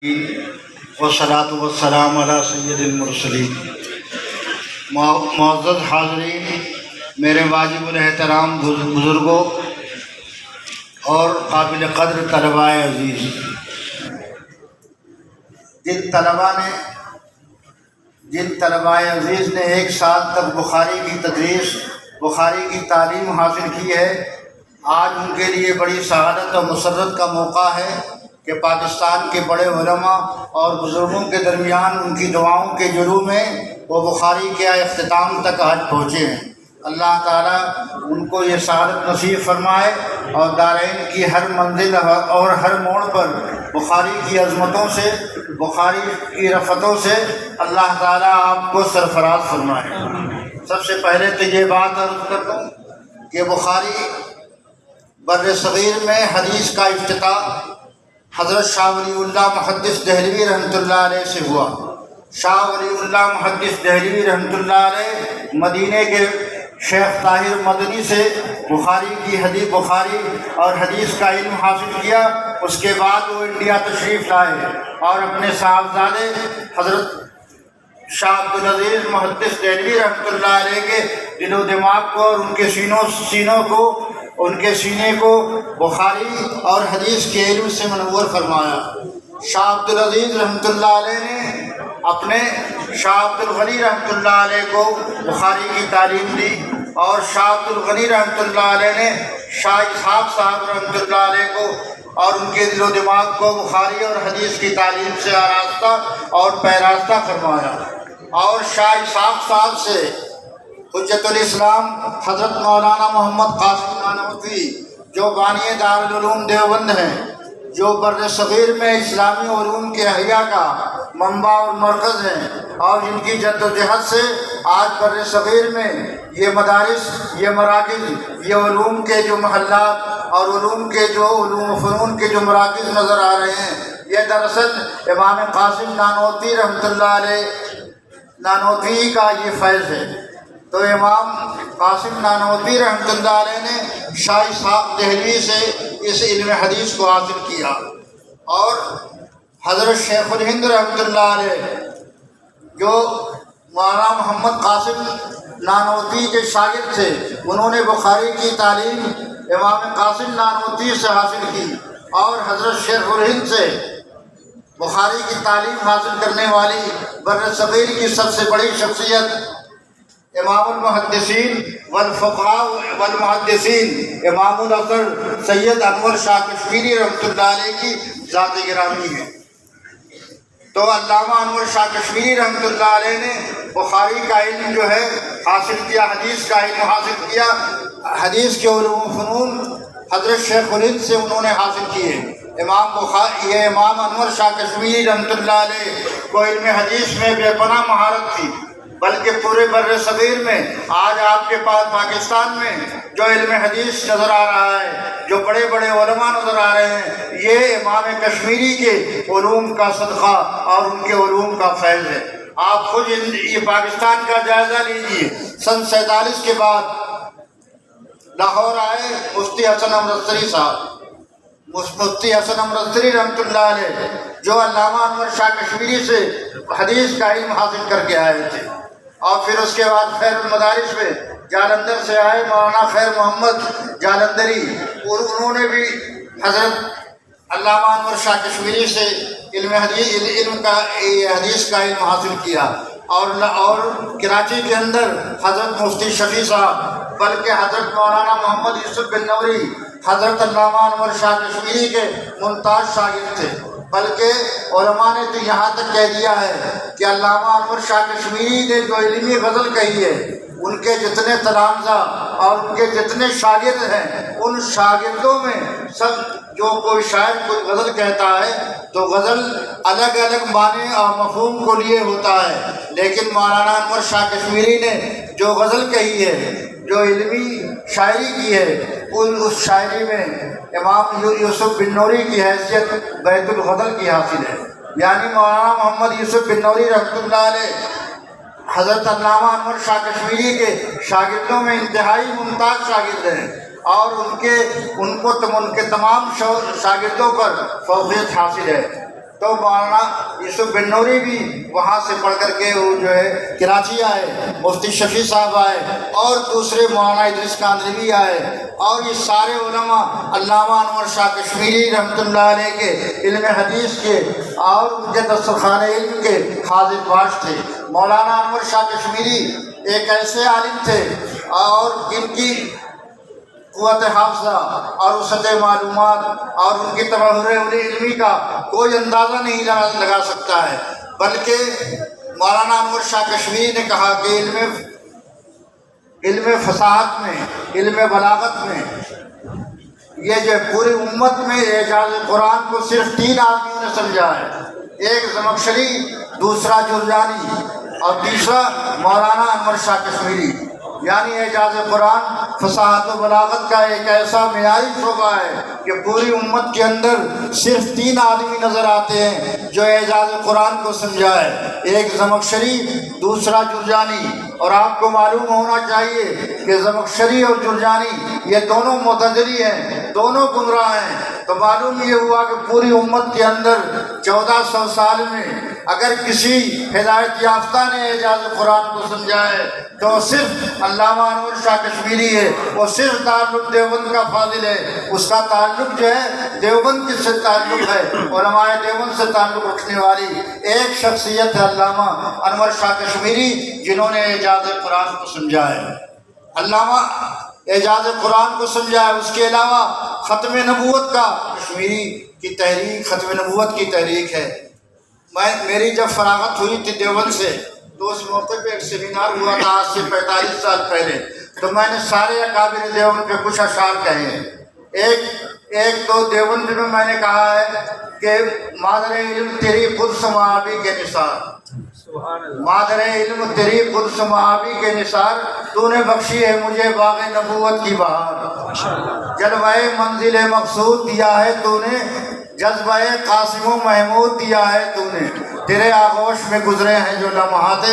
والصلاۃ والسلام علی سید المرسلین۔ معزز حاضرین، میرے واجب الاحترام بزرگوں اور قابل قدر طلباء عزیز، جن طلباء عزیز نے ایک سال تک بخاری کی تدریس، بخاری کی تعلیم حاصل کی ہے، آج ان کے لیے بڑی سعادت اور مسرت کا موقع ہے کہ پاکستان کے بڑے علماء اور بزرگوں کے درمیان ان کی دعاؤں کے جلو میں وہ بخاری کے اختتام تک آج پہنچے ہیں۔ اللہ تعالیٰ ان کو یہ سعادت نصیب فرمائے اور دارین کی ہر منزل اور ہر موڑ پر بخاری کی عظمتوں سے، بخاری کی رفتوں سے اللہ تعالیٰ آپ کو سرفراز فرمائے۔ سب سے پہلے تو یہ بات عرض کر دوں کہ بخاری بر صغیر میں حدیث کا افتتاح حضرت شاہ ولی اللہ محدث دہلوی رحمۃ اللہ علیہ سے ہوا۔ شاہ ولی اللہ محدث دہلوی رحمۃ اللہ علیہ مدینے کے شیخ طاہر مدنی سے بخاری اور حدیث کا علم حاصل کیا۔ اس کے بعد وہ انڈیا تشریف لائے اور اپنے صاحبزادے حضرت شاہ عبدالعزیز محدث دہلوی رحمۃ اللہ علیہ کے دل و دماغ کو اور ان کے سینے کو بخاری اور حدیث کے علم سے منور فرمایا۔ شاہ عبدالعزیز رحمۃ اللہ علیہ نے اپنے شاہ عبدالغنی رحمۃ اللہ علیہ کو بخاری کی تعلیم دی اور شاہ عبدالغنی رحمۃ اللہ علیہ نے شاہ اسحاق صاحب رحمۃ اللہ علیہ کو اور ان کے دل و دماغ کو بخاری اور حدیث کی تعلیم سے آراستہ اور پیراستہ فرمایا۔ اور شاہ اسحاق صاحب سے حجت الاسلام حضرت مولانا محمد قاسم نانوتوی جو بانی دارالعلوم دیوبند ہیں، جو بر صغیر میں اسلامی علوم کے احیاء کا منبع اور مرکز ہیں اور جن کی جد و جہد سے آج بر صغیر میں یہ مدارس، یہ مراکز، یہ علوم کے جو محلات اور علوم و فنون کے جو مراکز نظر آ رہے ہیں، یہ دراصل امام قاسم نانوتوی رحمۃ اللہ علیہ نانوتوی کا یہ فیض ہے۔ تو امام قاسم نانوتوی رحمۃ اللہ علیہ نے شاہ اسحاق دہلوی سے اس علم حدیث کو حاصل کیا اور حضرت شیخ الہند رحمۃ اللہ علیہ جو مولانا محمد قاسم نانوتوی کے شاگرد تھے، انہوں نے بخاری کی تعلیم امام قاسم نانوتوی سے حاصل کی اور حضرت شیخ الہند سے بخاری کی تعلیم حاصل کرنے والی بر صغیر کی سب سے بڑی شخصیت امام المحدثین والفقہاء والمحدثین امام الاثر سید انور شاہ کشمیری رحمۃ اللہ علیہ کی ذات گرامی ہے۔ تو علامہ انور شاہ کشمیری رحمۃ اللہ علیہ نے بخاری کا علم جو ہے حاصل کیا، حدیث کا علم حاصل کیا، حدیث کے علوم و فنون حضرت شیخ الہند سے انہوں نے حاصل کیے۔ امام انور شاہ کشمیری رحمۃ اللہ علیہ کو علم حدیث میں بے پناہ مہارت تھی، بلکہ پورے بر صغیر میں آج آپ کے پاس پاکستان میں جو علم حدیث نظر آ رہا ہے، جو بڑے بڑے علماء نظر آ رہے ہیں، یہ امام کشمیری کے علوم کا صدقہ اور ان کے علوم کا فیض ہے۔ آپ خود یہ پاکستان کا جائزہ لیجیے، سن 47 کے بعد لاہور آئے مفتی حسن امرتسری صاحب، مفتی حسن امرتسری رحمۃ اللہ علیہ جو علامہ انور شاہ کشمیری سے حدیث کا علم حاصل کر کے آئے تھے، اور پھر اس کے بعد خیر المدارس میں جالندھر سے آئے مولانا خیر محمد جالندھری، اور انہوں نے بھی حضرت علامہ انور شاہ کشمیری سے حدیث کا علم حاصل کیا، اور کراچی کے اندر حضرت مفتی شفیع صاحب، بلکہ حضرت مولانا محمد یوسف بن نوری حضرت علامہ انور شاہ کشمیری کے ممتاز شاگرد تھے، بلکہ علماء نے تو یہاں تک کہہ دیا ہے کہ علامہ انور شاہ کشمیری نے جو علمی غزل کہی ہے، ان کے جتنے تلامذہ اور ان کے جتنے شاگرد ہیں، ان شاگردوں میں سب جو کوئی شاعر کوئی غزل کہتا ہے تو غزل الگ الگ معنی اور مفہوم کو لیے ہوتا ہے، لیکن مولانا انور شاہ کشمیری نے جو غزل کہی ہے، جو علمی شاعری کی ہے، اس شاعری میں امام یوسف بن نوری کی حیثیت بیت الغزل کی حاصل ہے۔ یعنی مولانا محمد یوسف بن نوری رحمۃ اللہ علیہ حضرت علامہ انور شاہ کشمیری کے شاگردوں میں انتہائی ممتاز شاگرد ہیں، اور ان کے تمام شاگردوں پر فوقیت حاصل ہے۔ تو مولانا یوسف بن نوری بھی وہاں سے پڑھ کر کے وہ جو ہے کراچی آئے، مفتی شفیع صاحب آئے، اور دوسرے مولانا ادریس کاندھلوی آئے، اور یہ سارے علماء علامہ انور شاہ کشمیری رحمۃ اللہ علیہ کے علم حدیث کے اور ان کے دسترخوان علم کے حاضر باش تھے۔ مولانا انور شاہ کشمیری ایک ایسے عالم تھے اور جن کی قوت حافظہ اور وسعت معلومات اور ان کی تبحر علمی کا کوئی اندازہ نہیں لگا سکتا ہے، بلکہ مولانا انور شاہ کشمیری نے کہا کہ علم فصاحت میں، علم بلاغت میں، یہ جو پوری امت میں اعجاز قرآن کو صرف 3 آدمیوں نے سمجھا ہے، ایک زمخشری، دوسرا جرجانی اور تیسرا مولانا انور شاہ کشمیری۔ یعنی اعجاز قرآن فصاحت و بلاغت کا ایک ایسا معیاری شعبہ ہے کہ پوری امت کے اندر صرف 3 آدمی نظر آتے ہیں جو اعجاز قرآن کو سمجھا ہے، ایک زمخشری، دوسرا جرجانی۔ اور آپ کو معلوم ہونا چاہیے کہ زمخشری اور جرجانی یہ دونوں معتزلی ہیں، دونوں گمراہ ہیں۔ تو معلوم یہ ہوا کہ پوری امت کے اندر 1400 سال میں اگر کسی ہدایت یافتہ نے اعجاز قرآن کو سمجھا ہے تو صرف علامہ انور شاہ کشمیری ہے، وہ صرف تعلق دیوبند کا فاضل ہے، اس کا تعلق جو ہے دیوبند سے تعلق ہے، علماء دیوبند سے تعلق رکھنے والی ایک شخصیت ہے علامہ انور شاہ کشمیری، جنہوں نے اعجاز قرآن کو سمجھا ہے۔ علامہ اعجاز قرآن کو سمجھا ہے، اس کے علاوہ ختم نبوت کا کشمیری کی تحریک، ختم نبوت کی تحریک ہے۔ میری جب فراغت ہوئی تھی دیوبند سے تو اس موقع پہ ایک سیمینار ہوا تھا آج سے 45 سال پہلے، تو میں نے سارے اکابر دیوبند پہ کچھ اشعار کہے ہیں۔ ایک تو دیوبند میں نے کہا ہے کہ مادر علم تیری قدس معابی کے نثار، مادر علم تیری قدس معابی کے نثار، تو نے بخشی ہے مجھے باغ نبوت کی بہار، جلوہ منزل مقصود دیا ہے تو نے، جذبہ قاسم و محمود دیا ہے تو نے، تیرے آغوش میں گزرے ہیں جو لمحات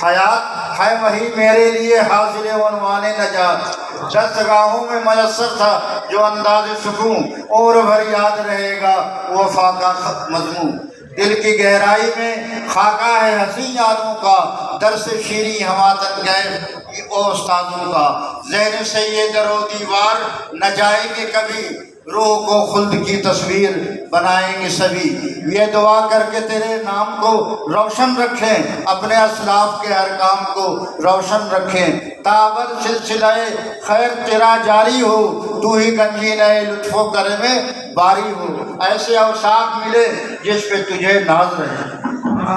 حیات، ہے وہی میرے لیے حاصل عنوان نجات، دستگاہوں میں میسر تھا جو انداز سکون، عمر بھر یاد رہے گا وفا کا مضمون، دل کی گہرائی میں خاکہ ہے حسین یادوں کا، درس شیریں ہماتن گئے او استادوں کا، ذہن سے یہ در و دیوار نہ جائیں گے کبھی، روح کو خلد کی تصویر بنائیں گے سبھی، یہ دعا کر کے تیرے نام کو روشن رکھیں، اپنے اسلاف کے ہر کام کو روشن رکھیں، تابر سلسلہ خیر تیرا جاری ہو، تو ہی گنجین لطف و کرم باری ہو، ایسے اوصاف ملے جس پہ تجھے ناز رہے،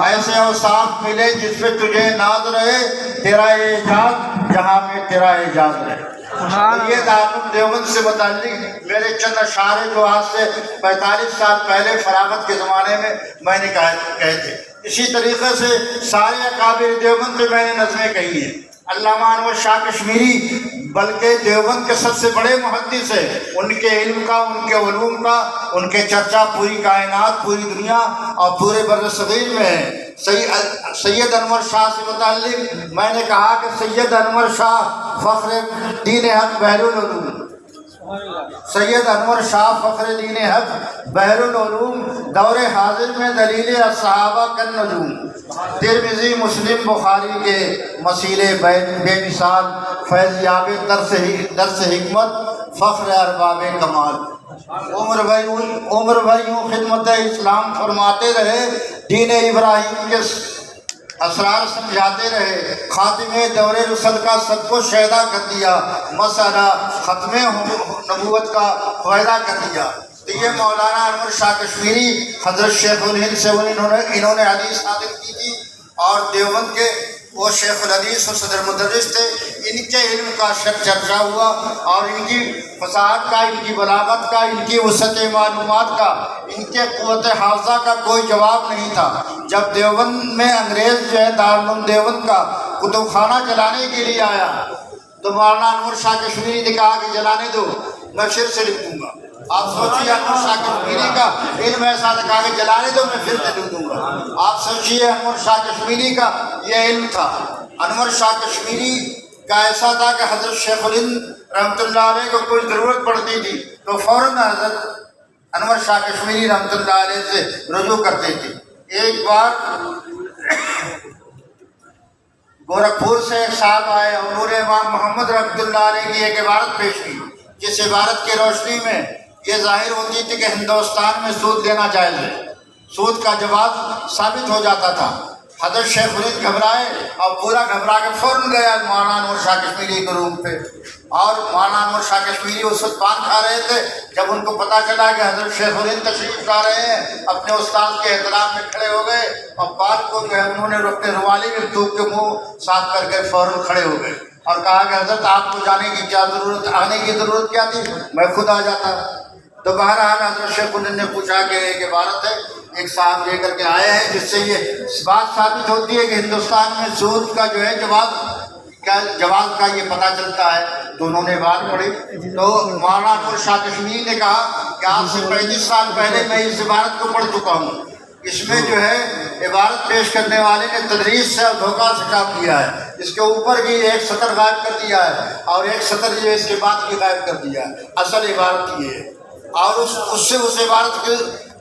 ایسے اوصاف ملے جس پہ تجھے ناز رہے، تیرا اعجاز جہاں میں تیرا اعجاز رہے۔ یہ دارالعلوم دیوبند سے متعلق میرے چند اشعار جو آج سے 45 سال پہلے فراغت کے زمانے میں نے کہے تھے۔ اسی طریقے سے سارے اکابر دیوبند پہ میں نے نظمیں کہی ہیں۔ علامہ انور شاہ کشمیری بلکہ دیوبند کے سب سے بڑے محدث ہیں، ان کے علم کا، ان کے علوم کا، ان کے چرچا پوری کائنات، پوری دنیا اور پورے بر صغیر میں ہے۔ سید انور شاہ سے متعلق میں نے کہا کہ سید انور شاہ فخر دین حق بحر العلوم، سید انور شاہ فخر دین حق بحر العلوم، دور حاضر میں دلیل الصحابہ کن نجوم، ترمذی مسلم بخاری کے مسیل بے مثال، فیض یاب درس حکمت، فخر ارباب کمال، عمر بھر یوں خدمت اسلام فرماتے رہے، دین ابراہیم کے اسرار سمجھاتے رہے، خاتم دور رسل کا سب کو شہدا کر دیا، مسئلہ ختم نبوت کا فائدہ کر دیا۔ تو یہ مولانا انور شاہ کشمیری حضرت شیخ الہند سے انہوں نے حدیث حاصل کی تھی، اور دیوبند کے وہ شیخ الحدیث و صدر مدرس تھے، ان کے علم کا چرچا ہوا، اور ان کی فصاحت کا، ان کی بلاغت کا، ان کی وسعت معلومات کا، ان کے قوت حافظہ کا کوئی جواب نہیں تھا۔ جب دیوبند میں انگریز جو ہے دارالعلوم دیوبند کا کتب خانہ جلانے کے لیے آیا تو مولانا انور شاہ کشمیری نے کہا کہ جلانے دو، میں پھر سے لکھ دوں گا۔ آپ سوچیے انور شاہ کشمیری کا علم ایسا تھا کہ جلانے دو میں پھر سے لکھ دوں گا۔ آپ سوچیے انور شاہ کشمیری کا یہ علم تھا۔ انور شاہ کشمیری کا ایسا تھا کہ حضرت شیخ الہند رحمۃ اللہ علیہ کو کوئی ضرورت پڑتی تھی تو فوراً حضرت انور شاہ کشمیری رحمۃ اللہ علیہ سے رجوع کرتے تھے۔ ایک بار گورکھپور سے ایک صاحب آئے اور انہوں نے امام محمد رحمۃ اللہ علیہ کی ایک عبارت پیش کی، جس عبارت کی روشنی میں یہ ظاہر ہوتی تھی کہ ہندوستان میں سود لینا جائز ہے، سود کا جواز ثابت ہو جاتا تھا۔ حضرت شیخ الہند گھبرائے اور پورا گھبرا کے فوراً گیا مولانا انور شاہ کشمیری کے روم پہ، اور مولانا انور شاہ کشمیری اس وقت پان کھا رہے تھے۔ جب ان کو پتہ چلا کہ حضرت شیخ الہند تشریف لا رہے ہیں، اپنے استاد کے احترام میں کھڑے ہو گئے اور پان کو جو ہے انہوں نے اپنے روالی میں تھوک کے منہ صاف کر کے فوراً کھڑے ہو گئے اور کہا کہ حضرت آپ کو جانے کی کیا ضرورت، آنے کی ضرورت کیا تھی، میں خود آ جاتا۔ تو بہرحال حضرت شیخ الہند نے پوچھا کہ ایک عبارت ہے، ایک صاحب لے کر کے آئے ہیں جس سے یہ بات ثابت ہوتی ہے کہ ہندوستان میں سود کا جو ہے جواز کا یہ پتہ چلتا ہے۔ تو انہوں نے بات پڑھی تو مولانا انور شاہ کشمیری نے کہا کہ آج سے 35 سال پہلے میں اس عبارت کو پڑھ چکا ہوں، اس میں جو ہے عبارت پیش کرنے والے نے تدریس سے اور دھوکہ سے کام کیا ہے، اس کے اوپر بھی ایک سطر غائب کر دیا ہے اور ایک سطر جو ہے اس کے بعد بھی غائب کر دیا ہے، اصل عبارت یہ ہے۔ اور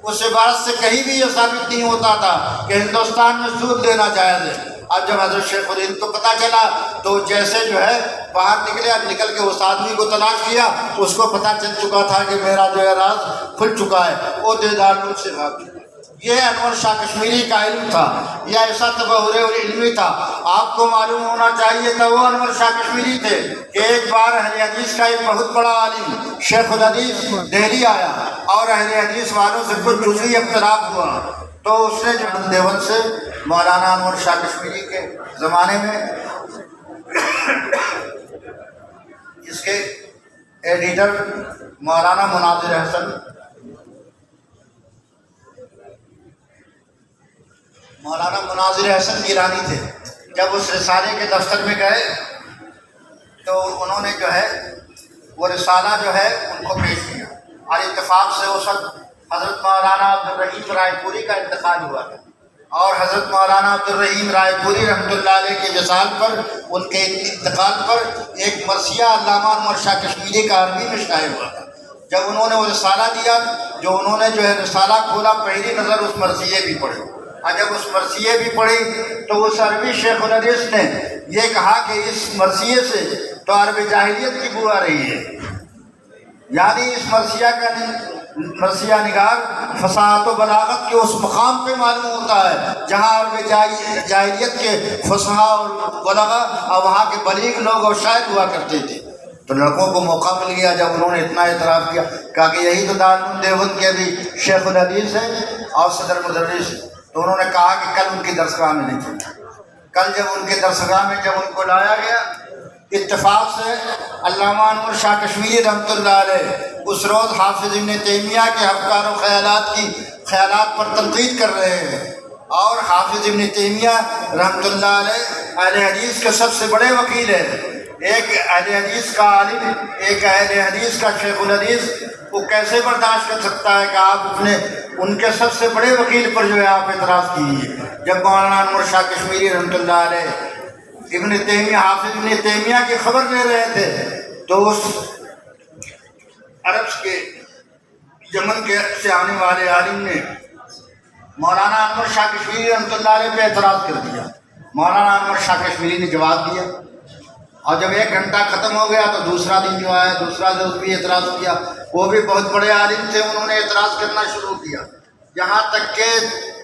اس عبارت سے کہیں بھی یہ ثابت نہیں ہوتا تھا کہ ہندوستان میں سود لینا جائز ہے۔ اب جب حضرت شیخ الہند کو پتہ چلا تو جیسے جو ہے باہر نکلے، اب نکل کے اس آدمی کو تلاش کیا، اس کو پتہ چل چکا تھا کہ میرا جو ہے راز کھل چکا ہے، وہ دیدار مجھ سے بھاگ چکا۔ یہ انور شاہ کشمیری کا علم تھا، یہ ایسا تبحر علمی تھا، آپ کو معلوم ہونا چاہیے تھا وہ انور شاہ کشمیری تھے کہ ایک بار اہل حدیث کا ایک بہت بڑا عالم شیخ الحدیث دہلی آیا اور اہل حدیث والوں سے کچھ جزوی اختلاف ہوا، تو اس نے جو دیوبند سے مولانا انور شاہ کشمیری کے زمانے میں اس کے ایڈیٹر مولانا مناظر حسن گیلانی تھے۔ جب اس رسالے کے دفتر میں گئے تو انہوں نے جو ہے وہ رسالہ جو ہے ان کو پیش کیا، اور اتفاق سے اس وقت حضرت مولانا عبدالرحیم رائے پوری کا انتقال ہوا تھا، اور حضرت مولانا عبدالرحیم رائے پوری رحمۃ اللہ علیہ کے وصال پر، ان کے انتقال پر ایک مرثیہ علامہ انور شاہ کشمیری کا عربی میں شائع ہوا تھا۔ جب انہوں نے وہ رسالہ دیا، جو انہوں نے جو ہے رسالہ کھولا، پہلی نظر اس مرثیے بھی پڑھی، اور جب اس مرثیے بھی پڑھی تو اس عربی شیخ الحدیث نے یہ کہا کہ اس مرثیے سے تو عرب جاہلیت کی بو آ رہی ہے، یعنی اس مرثیہ نگار فصاحت و بلاغت کے اس مقام پہ معلوم ہوتا ہے جہاں عرب جاہلیت کے فصحاء اور بلغا اور وہاں کے بلیغ لوگ اور شاعر ہوا کرتے تھے۔ تو لڑکوں کو موقع مل گیا جب انہوں نے اتنا اعتراف کیا، کہا کہ یہی تو دارالعلوم دیوبند کے بھی شیخ الحدیث ہے اور صدر مدرس۔ تو انہوں نے کہا کہ کل ان کی درسگاہ میں نہیں چلنا۔ کل جب ان کے درسگاہ میں جب ان کو لایا گیا، اتفاق سے علامہ انور شاہ کشمیری رحمۃ اللہ علیہ اس روز حافظ ابن تیمیہ کے افکار و خیالات پر تنقید کر رہے ہیں، اور حافظ ابن تیمیہ رحمۃ اللہ علیہ اہل حدیث کے سب سے بڑے وکیل ہیں، ایک اہل حدیث کا عالم، ایک اہل حدیث کا شیخ الحدیث، وہ کیسے برداشت کر سکتا ہے کہ آپ ان کے سب سے بڑے وکیل پر جو ہے آپ اعتراض کیجیے۔ جب مولانا انور شاہ کشمیری رحمۃ اللہ علیہ ابن تیمیہ، حافظ ابن تیمیہ کی خبر لے رہے تھے تو اس عرب کے یمن کے سے آنے والے عالم نے مولانا انور شاہ کشمیری رحمۃ اللہ علیہ پہ اعتراض کر دیا۔ مولانا انور شاہ کشمیری نے جواب دیا، اور جب 1 گھنٹہ ختم ہو گیا تو دوسرا دن جو آیا، دوسرا دوست بھی اعتراض کیا، وہ بھی بہت بڑے عالم تھے، انہوں نے اعتراض کرنا شروع کیا، یہاں تک کہ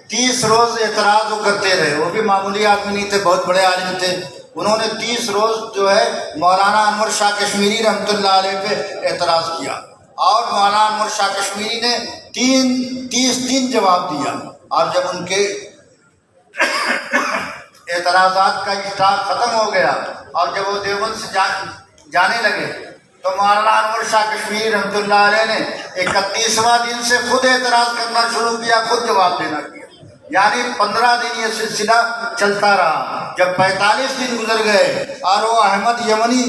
30 روز اعتراض وہ کرتے رہے۔ وہ بھی معمولی آدمی نہیں تھے، بہت بڑے عالم تھے۔ انہوں نے 30 روز جو ہے مولانا انور شاہ کشمیری رحمۃ اللہ علیہ پہ اعتراض کیا، اور مولانا انور شاہ کشمیری نے 30 دن جواب دیا، اور جب ان کے اعتراضات کا اشتراک ختم ہو گیا اور جب وہ دیوبند سے جانے لگے تو مولانا انور شاہ کشمیری رحمۃ اللہ علیہ نے 31واں دن سے خود اعتراض کرنا شروع کیا، خود جواب دینا کیا، یعنی 15 دن یہ سلسلہ چلتا رہا۔ جب 45 دن گزر گئے اور وہ احمد یمنی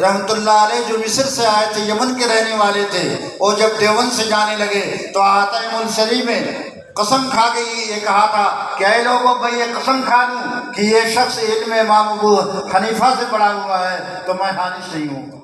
رحمۃ اللہ علیہ جو مصر سے آئے تھے، یمن کے رہنے والے تھے، وہ جب دیوبند سے جانے لگے تو آتا منصری میں قسم کھا کے یہ کہا تھا کہ اے لوگوں، میں یہ قسم کھا لوں کہ یہ شخص علم امام ابو حنیفہ سے پڑھا ہوا ہے تو میں حانف نہیں ہوں۔